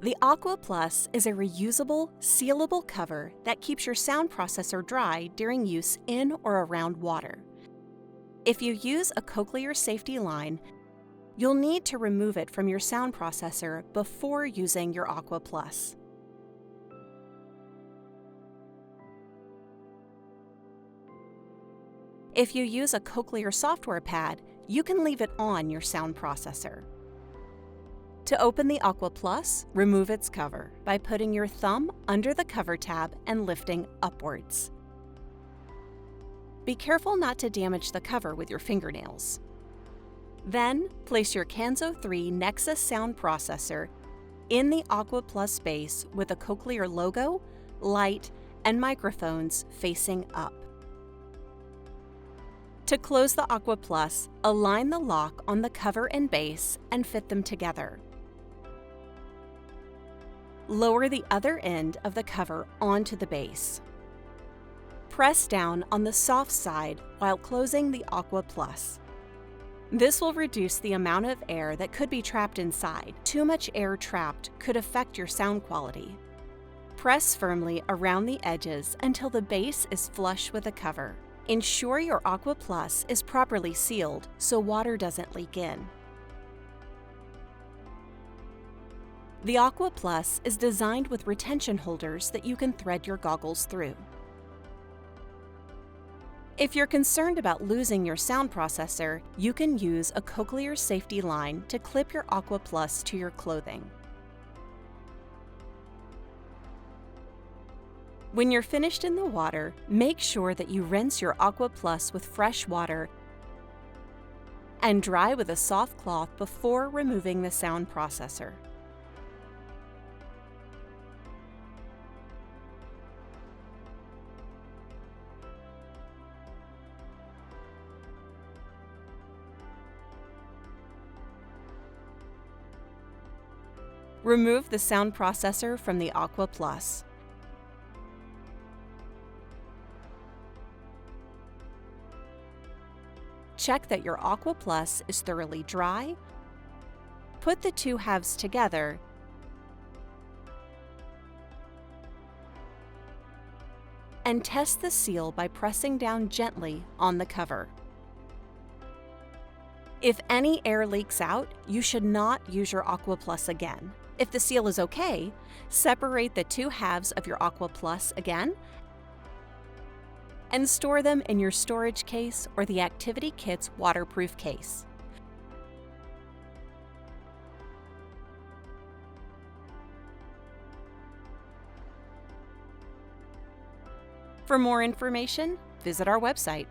The Aqua Plus is a reusable, sealable cover that keeps your sound processor dry during use in or around water. If you use a Cochlear safety line, you'll need to remove it from your sound processor before using your Aqua Plus. If you use a Cochlear software pad, you can leave it on your sound processor. To open the Aqua Plus, remove its cover by putting your thumb under the cover tab and lifting upwards. Be careful not to damage the cover with your fingernails. Then, place your Kanso 3 Nexa sound processor in the Aqua Plus base with the Cochlear logo, light, and microphones facing up. To close the Aqua Plus, align the lock on the cover and base and fit them together. Lower the other end of the cover onto the base. Press down on the soft side while closing the Aqua Plus. This will reduce the amount of air that could be trapped inside. Too much air trapped could affect your sound quality. Press firmly around the edges until the base is flush with the cover. Ensure your Aqua Plus is properly sealed so water doesn't leak in. The Aqua Plus is designed with retention holders that you can thread your goggles through. If you're concerned about losing your sound processor, you can use a Cochlear safety line to clip your Aqua Plus to your clothing. When you're finished in the water, make sure that you rinse your Aqua Plus with fresh water and dry with a soft cloth before removing the sound processor. Remove the sound processor from the Aqua Plus. Check that your Aqua Plus is thoroughly dry. Put the two halves together and test the seal by pressing down gently on the cover. If any air leaks out, you should not use your Aqua Plus again. If the seal is okay, separate the two halves of your Aqua Plus again and store them in your storage case or the Activity Kit's waterproof case. For more information, visit our website.